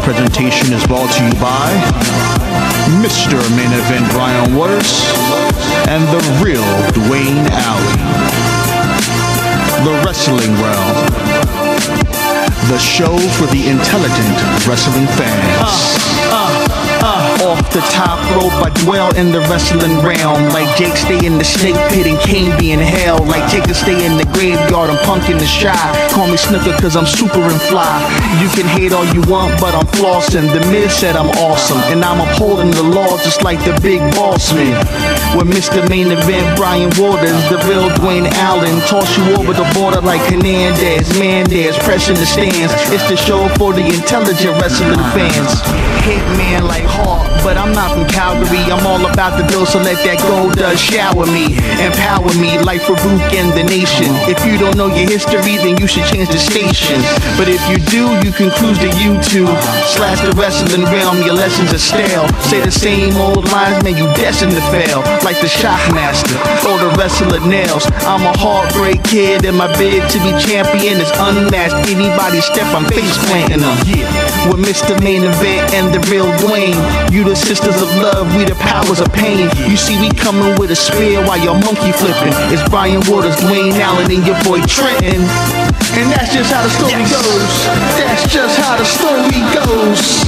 presentation is brought to you by Mr. Main Event Brian Waters and the Real Dwayne Allen. The Wrestling Realm, the show for the intelligent wrestling fans. Off the top rope, I dwell in the wrestling realm. Like Jake stay in the snake pit and Kane be in hell. Like Jacob stay in the graveyard and Punk in the shy. Call me Snooker cause I'm super and fly. You can hate all you want, but I'm flossing. The Miz said I'm awesome, and I'm upholding the law just like the big boss man. With Mr. Main Event Brian Waters, the Real Dwayne Allen, toss you over the border like Hernandez, Mandez, pressing the stands. It's the show for the intelligent wrestling fans. Hit man like Hawk, but I'm not from Calgary. I'm all about the bill, so let that gold dust shower me, empower me like Farouk and the nation. If you don't know your history, then you should change the station. But if you do, you can cruise to YouTube / the wrestling realm. Your lessons are stale. Say the same old lines, man, you destined to fail. Like the Shockmaster or the wrestler Nails. I'm a heartbreak kid, and my bid to be champion is unmatched. Anybody step, I'm face planting them. With Mr. Main Event and the Real Dwayne, you the sisters of love, we the powers of pain. You see we coming with a spear while you're monkey flipping. It's Brian Waters, Dwayne Allen, and your boy Trenton. And that's just how the story goes. That's just how the story goes.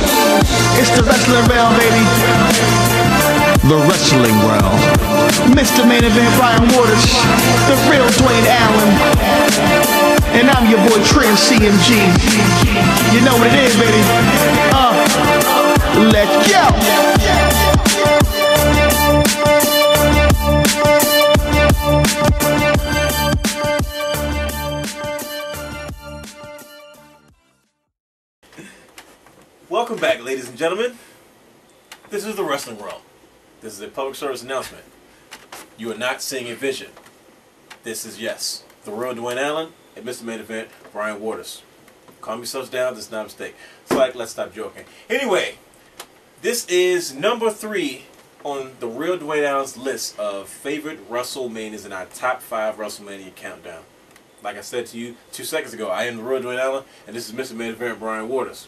It's the wrestling realm, baby. The wrestling realm. Mr. Main Event Brian Waters, the Real Dwayne Allen, and I'm your boy Trent CMG. You know what it is, baby. Let's go. Welcome back, ladies and gentlemen. This is the Wrestling Realm. This is a public service announcement. You are not seeing a vision. This is, yes, the Real Dwayne Allen and Mr. Main Event Brian Waters. Calm yourselves down, this is not a mistake. So let's stop joking. Anyway, this is number 3 on the Real Dwayne Allen's list of favorite WrestleManias in our top 5 WrestleMania countdown. Like I said to you 2 seconds ago, I am the Real Dwayne Allen, and this is Mr. Main Event Brian Waters.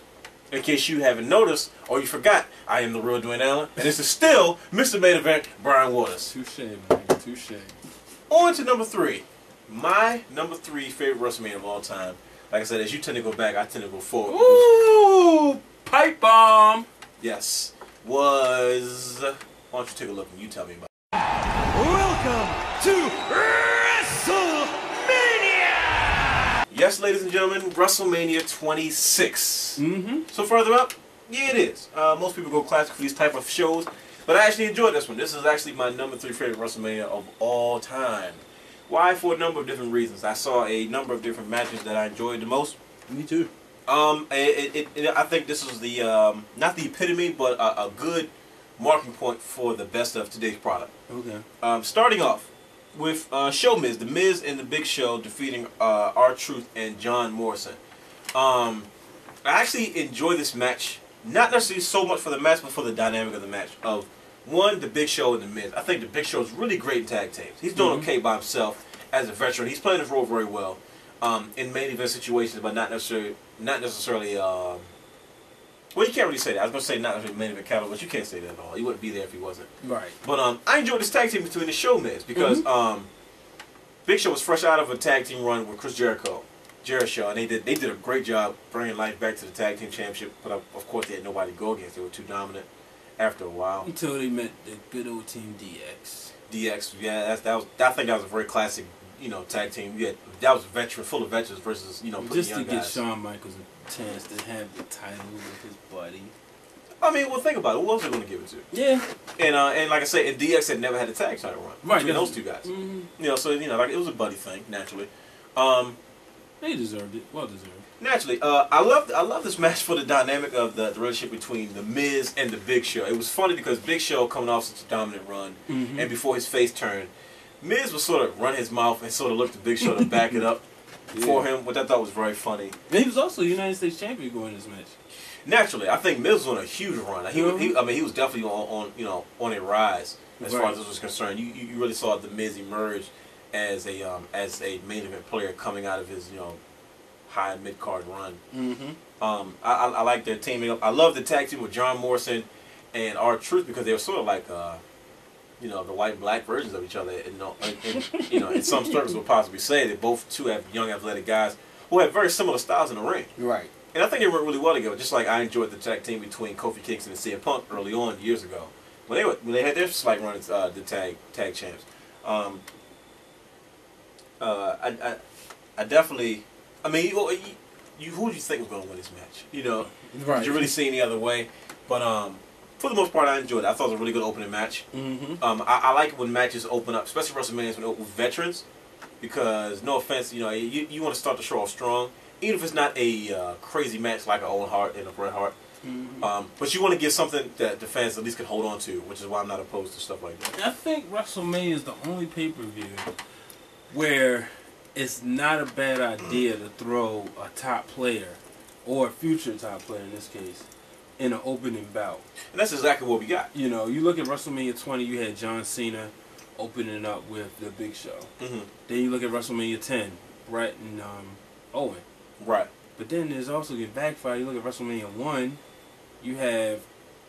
In case you haven't noticed, or you forgot, I am the Real Dwayne Allen, and this is still Mr. Main Event Brian Waters. Touche, man. Touche. On to number 3. My number 3 favorite WrestleMania of all time. Like I said, as you tend to go back, I tend to go forward. Ooh! Pipe bomb! Yes. Was... Why don't you take a look and you tell me about it. Welcome to WrestleMania! Yes, ladies and gentlemen, WrestleMania 26. So further up? Yeah, it is. Most people go classic for these type of shows, but I actually enjoyed this one. This is actually my number 3 favorite WrestleMania of all time. Why? For a number of different reasons. I saw a number of different matches that I enjoyed the most. Me too. I think this was the not the epitome, but a good marking point for the best of today's product. Okay. Starting off with Show Miz, the Miz and the Big Show defeating R-Truth and John Morrison. I actually enjoy this match, not necessarily so much for the match, but for the dynamic of the match. Of one, the Big Show and the Miz. I think the Big Show is really great in tag teams. He's doing okay by himself as a veteran. He's playing his role very well in main event situations, but not necessarily. Well, you can't really say that. I was going to say not necessarily main event caliber, but you can't say that at all. He wouldn't be there if he wasn't. Right. But I enjoyed this tag team between the Show Miz because Big Show was fresh out of a tag team run with Chris Jericho, and they did a great job bringing life back to the tag team championship. But of course, they had nobody to go against. They were too dominant after a while. Until they met the good old team DX. DX, yeah, I think that was a very classic, tag team. Yeah, that was full of veterans versus just young to get guys. Shawn Michaels a chance to have the title with his buddy. I mean, well, think about it. Who else are they going to give it to? Yeah. And like I said, and DX had never had a tag title run between those two guys. So like it was a buddy thing naturally. They deserved it. Well deserved. Naturally, I love this match for the dynamic of the relationship between the Miz and the Big Show. It was funny because Big Show coming off such a dominant run, and before his face turned, Miz would sort of run his mouth and sort of look to Big Show to back it up for him, which I thought was very funny. And he was also United States champion going this match. Naturally, I think Miz was on a huge run. He was definitely on a rise as far as this was concerned. You really saw the Miz emerge as a main event player coming out of his high and mid card run. Mm-hmm. I like their teaming. I love the tag team with John Morrison and R-Truth because they were sort of like you know, the white and black versions of each other. And, you know, in some circles would possibly say that both two have young athletic guys who have very similar styles in the ring. Right. And I think they work really well together. Just like I enjoyed the tag team between Kofi Kingston and CM Punk early on years ago when they had their slight run as the tag champs. I definitely. I mean, who do you think was going to win this match? You know, right. Did you really see any other way? But for the most part, I enjoyed it. I thought it was a really good opening match. Mm-hmm. I like it when matches open up, especially WrestleManias with veterans, because no offense, you know, you want to start the show off strong, even if it's not a crazy match like an Owen Hart and a Bret Hart. Mm-hmm. But you want to give something that the fans at least can hold on to, which is why I'm not opposed to stuff like that. I think WrestleMania is the only pay-per-view where it's not a bad idea to throw a top player, or a future top player in this case, in an opening bout. And that's exactly what we got. You know, you look at WrestleMania 20, you had John Cena opening up with The Big Show. Mm-hmm. Then you look at WrestleMania 10, Bret and Owen. Right. But then there's also get backfire. You look at WrestleMania 1, you have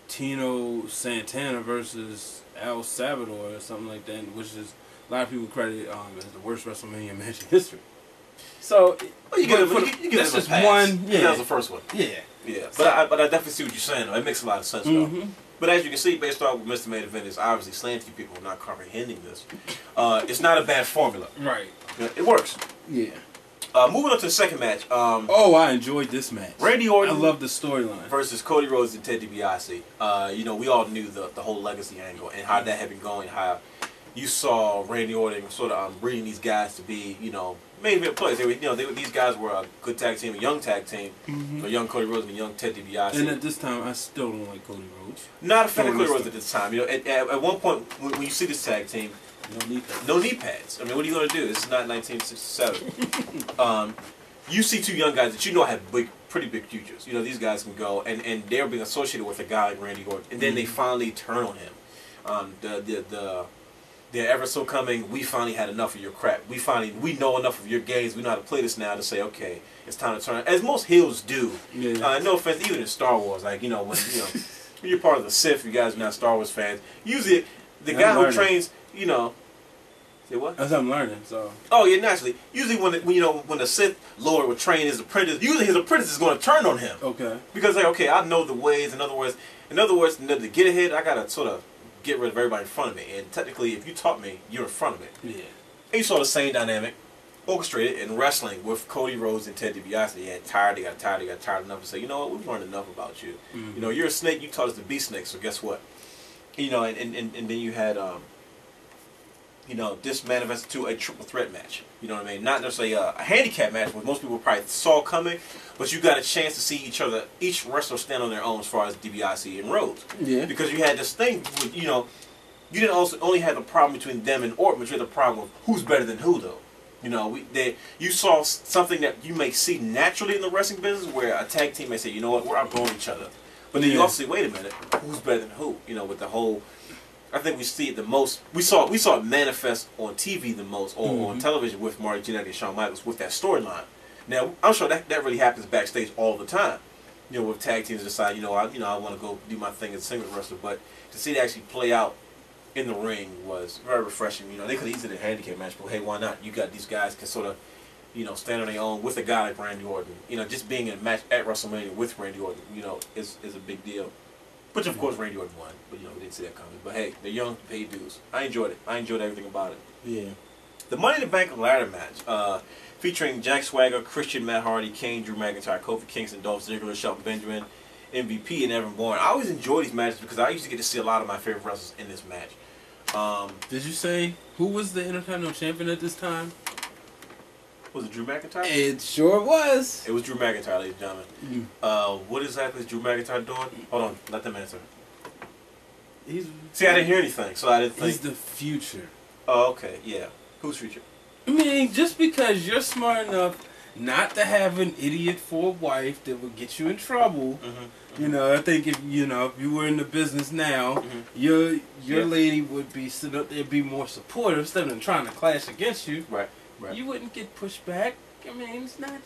Tino Santana versus El Salvador or something like that, which is a lot of people credit as the worst WrestleMania match in history. So, well, you get that's just pass. one. Yeah, that was the first one. Yeah, yeah. But I definitely see what you're saying. It makes a lot of sense, though. But as you can see, based on what Mr. Main Event is obviously saying to you people not comprehending this, it's not a bad formula. Right. Yeah, it works. Yeah. Moving on to the second match. Oh, I enjoyed this match. Randy Orton. I love the storyline. Versus Cody Rhodes and Ted DiBiase. You know, we all knew the whole legacy angle and how that had been going. How you saw Randy Orton sort of breeding these guys to be, you know, main event players. They were, these guys were a good tag team, a young tag team, a young Cody Rhodes and a young Ted DiBiase. And at this time, I still don't like Cody Rhodes. Not a fan of Cody Rhodes at this time. You know, at one point when you see this tag team, no knee pads. I mean, what are you going to do? This is not 1967. You see two young guys that you know have pretty big futures. You know, these guys can go, and they're being associated with a guy like Randy Orton, and then they finally turn on him. They're ever so coming. We finally had enough of your crap. We know enough of your games. We know how to play this now to say, okay, it's time to turn. As most heels do. Yeah. No offense, even in Star Wars, like when when you're part of the Sith, you guys are not Star Wars fans. Usually, the guy who trains, say what? That's what I'm learning. So. Oh yeah, naturally. Usually when the Sith Lord would train his apprentice, usually his apprentice is going to turn on him. Okay. Because okay, I know the ways. In other words, to get ahead, I gotta sort of get rid of everybody in front of me. And technically, if you taught me, you're in front of me. Yeah. And you saw the same dynamic orchestrated in wrestling with Cody Rhodes and Ted DiBiase. They got tired enough to say, you know what, we've learned enough about you. You know, you're a snake. You taught us to be snakes. So guess what? And then you had this manifested to a triple threat match. You know what I mean? Not necessarily a handicap match, which most people probably saw coming, but you got a chance to see each wrestler stand on their own as far as DiBiase and Rhodes. Yeah. Because you had this thing with, you didn't only have the problem between them and Orton, but you had the problem of who's better than who, though. You saw something that you may see naturally in the wrestling business, where a tag team may say, you know what, we're outgrowing each other. But then you also say, wait a minute, who's better than who? With the whole. I think we see it the most. We saw it manifest on TV the most, or on television with Marty Jannetty and Shawn Michaels with that storyline. Now I'm sure that really happens backstage all the time. With tag teams decide, I want to go do my thing as a single wrestler, but to see it actually play out in the ring was very refreshing. They could easily do a handicap match, but hey, why not? You got these guys can sort of, stand on their own with a guy like Randy Orton. Just being in a match at WrestleMania with Randy Orton, is a big deal. Which, of course, Randy Orton won, but, we didn't see that coming. But, hey, they're young, paid dues. I enjoyed it. I enjoyed everything about it. Yeah. The Money in the Bank ladder match, featuring Jack Swagger, Christian, Matt Hardy, Kane, Drew McIntyre, Kofi Kingston, Dolph Ziggler, Shelton Benjamin, MVP, and Evan Bourne. I always enjoy these matches because I used to get to see a lot of my favorite wrestlers in this match. Did you say who was the Intercontinental Champion at this time? Was it Drew McIntyre? It sure was. It was Drew McIntyre, ladies and gentlemen. What exactly is Drew McIntyre doing? Hold on, let them answer. See, I didn't hear anything, so I didn't think. He's the future. Oh, okay, yeah. Who's future? I mean, just because you're smart enough not to have an idiot for a wife that would get you in trouble, I think if you were in the business now, your lady would be sitting up there, be more supportive instead of trying to clash against you. Right. You wouldn't get pushed back. I mean, it's not,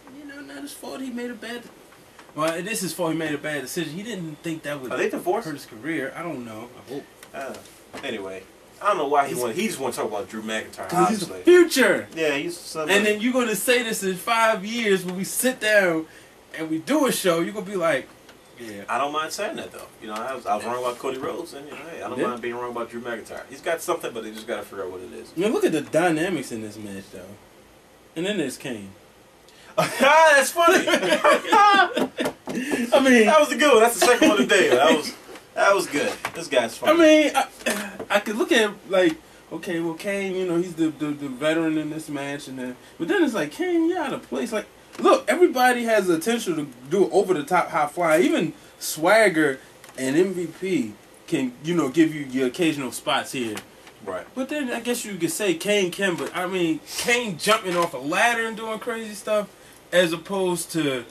not his fault. He made a bad. Well, it is his fault. He made a bad decision. He didn't think that would Are they divorced? hurt his career. I don't know. I hope. Anyway, I don't know why he just want to talk about Drew McIntyre. Because he's Obviously, the future. yeah, he's somebody. And then you're gonna say this in 5 years when we sit down and we do a show. You're gonna be like, yeah. I don't mind saying that though. I was wrong about Cody Rhodes, and hey, I don't mind being wrong about Drew McIntyre. He's got something, but they just got to figure out what it is. Look at the dynamics in this match, though. And then there's Kane. That's funny. I mean, that was a good one. That's the second one today. That was good. This guy's funny. I mean, I could look at like, okay, well, Kane, he's the veteran in this match, but then it's like, Kane, you're out of place. Like, look, everybody has the potential to do over the top high fly. Even Swagger and MVP can, give you your occasional spots here. Right. But then I guess you could say Kane can, but I mean, Kane jumping off a ladder and doing crazy stuff, as opposed to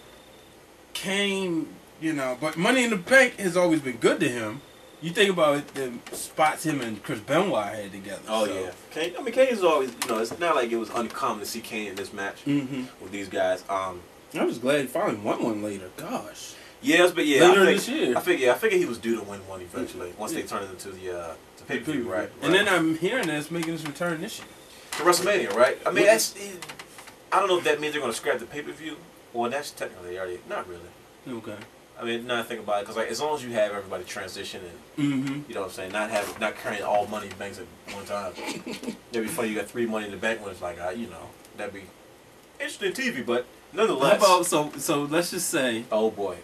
Kane, But Money in the Bank has always been good to him. You think about the spots him and Chris Benoit had together. Oh, so. Yeah. Kane, Kane's always, it's not like it was uncommon to see Kane in this match with these guys. I'm just glad he finally won one later. Gosh. Yes, but yeah, later this year. I figure he was due to win one eventually once they turned it into the pay-per-view, right? And then I'm hearing that it's making his return this year. To WrestleMania, right? I mean, I don't know if that means they're going to scrap the pay-per-view. Well, that's technically already, not really. Okay. I mean, now I think about it, because as long as you have everybody transition and, you know what I'm saying, not carrying all money in banks at one time. That'd be funny, you got 3 Money in the Bank ones, like, that'd be interesting TV, but nonetheless. How about, so let's just say. Oh, boy.